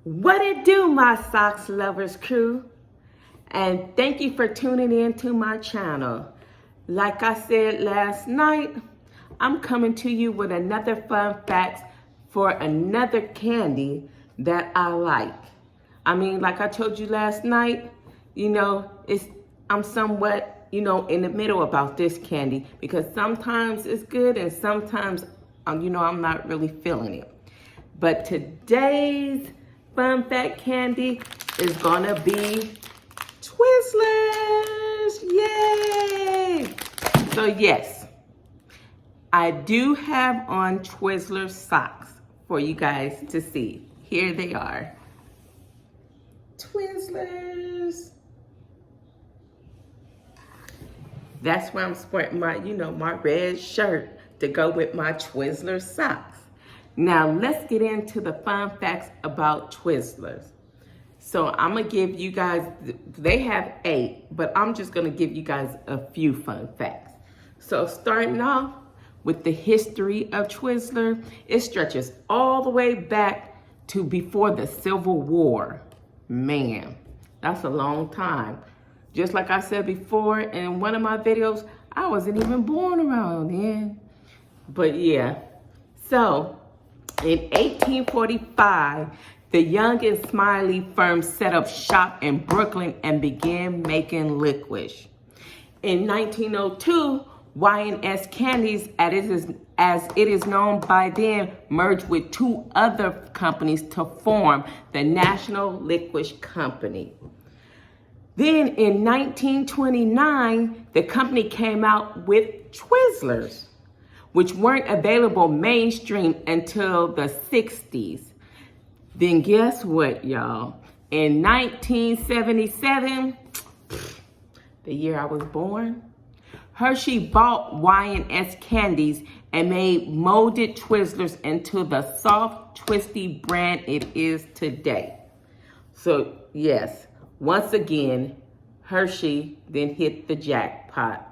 What it do, my socks lovers crew? And thank you for tuning in to my channel. Like I said last night, I'm coming to you with another fun fact for another candy that I like. I mean, like I told you last night, I'm somewhat, in the middle about this candy because sometimes it's good and sometimes, I'm not really feeling it. But today's fun fact candy is gonna be Twizzlers, yay! So yes, I do have on Twizzler socks for you guys to see. Here they are, Twizzlers. That's why I'm sporting my, my red shirt to go with my Twizzler socks. Now let's get into the fun facts about Twizzlers. So I'm gonna give you guys, they have 8, but I'm just gonna give you guys a few fun facts. So starting off with the history of Twizzler, it stretches all the way back to before the Civil War. Man, that's a long time. Just like I said before in one of my videos, I wasn't even born around then. But yeah, so in 1845, the Young and Smiley firm set up shop in Brooklyn and began making licorice. In 1902, Y&S Candies, as it is known by then, merged with 2 other companies to form the National Licorice Company. Then in 1929, the company came out with Twizzlers, which weren't available mainstream until the 60s. Then guess what, y'all? In 1977, the year I was born, Hershey bought Y&S Candies and made molded Twizzlers into the soft, twisty brand it is today. So yes, once again, Hershey then hit the jackpot.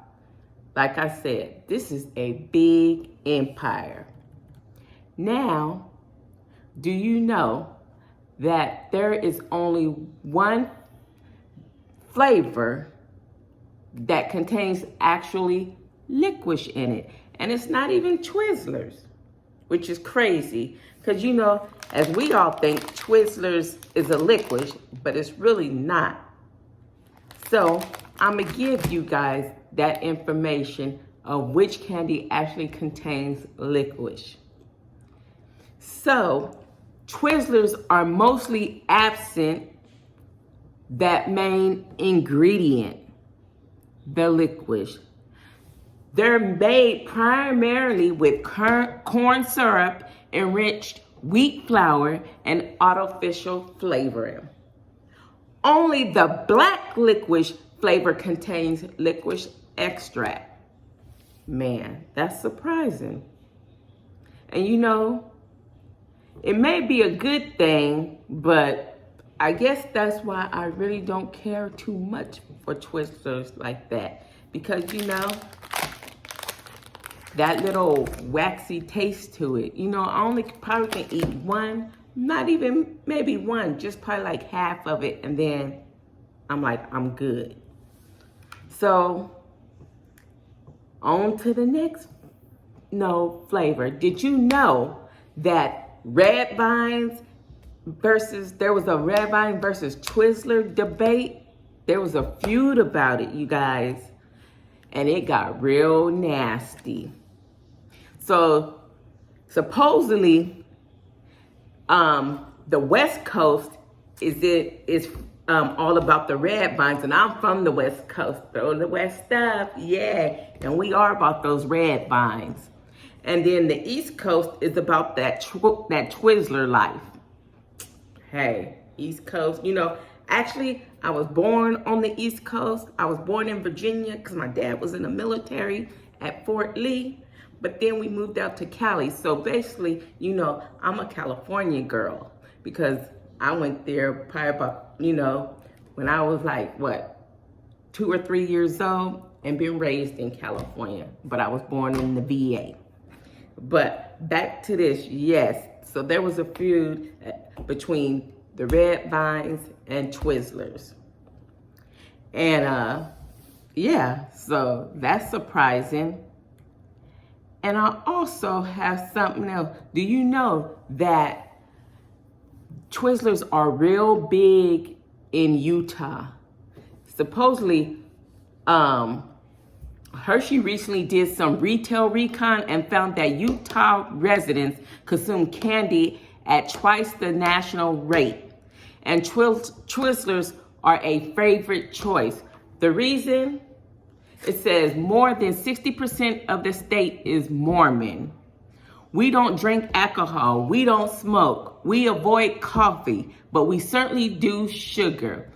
Like I said, this is a big empire. Now, do you know that there is only one flavor that contains actually licorice in it? And it's not even Twizzlers, which is crazy. Because as we all think, Twizzlers is a licorice, but it's really not. So I'm gonna give you guys that information of which candy actually contains licorice. So Twizzlers are mostly absent that main ingredient, the licorice. They're made primarily with corn syrup, enriched wheat flour, and artificial flavoring. Only the black licorice flavor contains licorice extract. Man, that's surprising. And it may be a good thing, but I guess that's why I really don't care too much for Twizzlers like that. Because, that little waxy taste to it. I only probably can eat one, not even maybe one, just probably like half of it. And then I'm like, I'm good. So on to the next flavor. Did you know that there was a red vine versus Twizzler debate? There was a feud about it, you guys, and it got real nasty. So supposedly, the West Coast is all about the red vines, and I'm from the West Coast, throw the West stuff, yeah, and we are about those red vines. And then the East Coast is about that Twizzler life. Hey, East Coast, actually, I was born on the East Coast. I was born in Virginia because my dad was in the military at Fort Lee. But then we moved out to Cali. So basically, I'm a California girl because I went there probably about, when I was like, 2 or 3 years old and been raised in California. But I was born in the VA. But back to this, yes. So there was a feud between the red vines, and Twizzlers. And yeah, so that's surprising. And I also have something else. Do you know that Twizzlers are real big in Utah? Supposedly, Hershey recently did some retail recon and found that Utah residents consume candy at twice the national rate. And Twizzlers are a favorite choice. The reason? It says more than 60% of the state is Mormon. We don't drink alcohol. We don't smoke. We avoid coffee, but we certainly do sugar.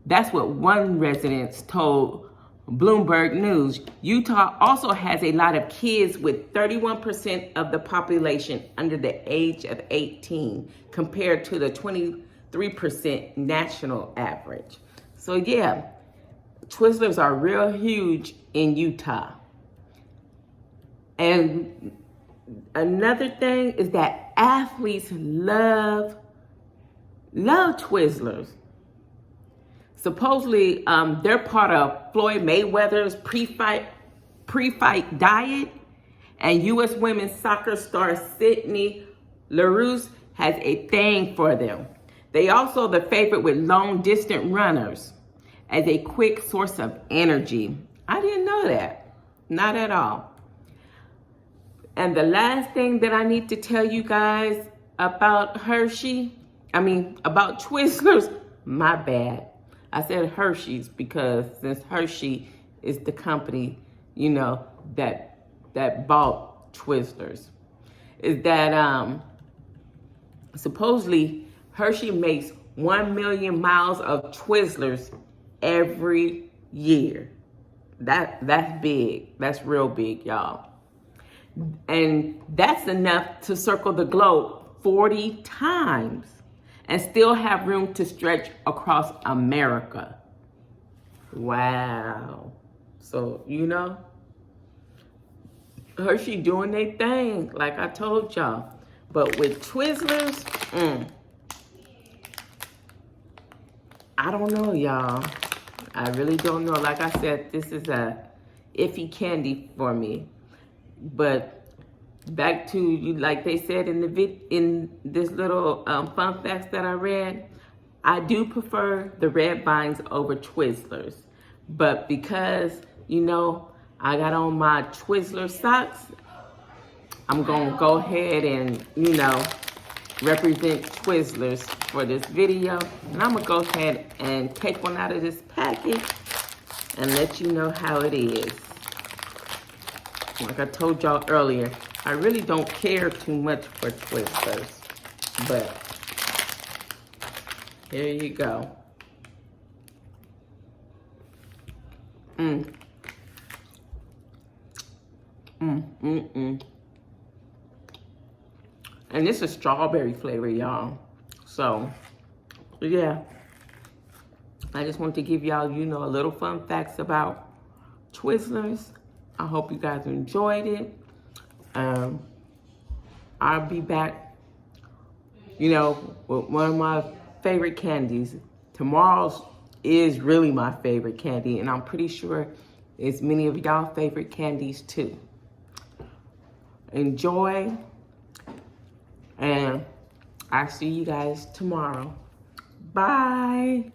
That's what one resident told Bloomberg News. Utah also has a lot of kids, with 31% of the population under the age of 18 compared to the 23% national average. So yeah, Twizzlers are real huge in Utah. And another thing is that athletes love Twizzlers. Supposedly, they're part of Floyd Mayweather's pre-fight diet, and U.S. women's soccer star Sydney Leroux has a thing for them. They also the favorite with long-distance runners as a quick source of energy. I didn't know that, not at all. And the last thing that I need to tell you guys about about Twizzlers, my bad. I said Hershey's because since Hershey is the company, that bought Twizzlers, is that supposedly Hershey makes 1 million miles of Twizzlers every year. That's big. That's real big, y'all. And that's enough to circle the globe 40 times. And still have room to stretch across America. Wow. So, Hershey doing their thing, like I told y'all. But with Twizzlers, I don't know, y'all. I really don't know. Like I said, this is a iffy candy for me. But back to you, like they said in this little fun facts that I read, I do prefer the red vines over Twizzlers. But because I got on my Twizzler socks, I'm gonna go ahead and represent Twizzlers for this video, and I'm gonna go ahead and take one out of this package and let you know how it is. Like I told y'all earlier, I really don't care too much for Twizzlers, but here you go. And this is strawberry flavor, y'all. So, yeah. I just want to give y'all, a little fun facts about Twizzlers. I hope you guys enjoyed it. I'll be back, with one of my favorite candies. Tomorrow's is really my favorite candy, and I'm pretty sure it's many of y'all favorite candies too. Enjoy, and I'll see you guys tomorrow. Bye.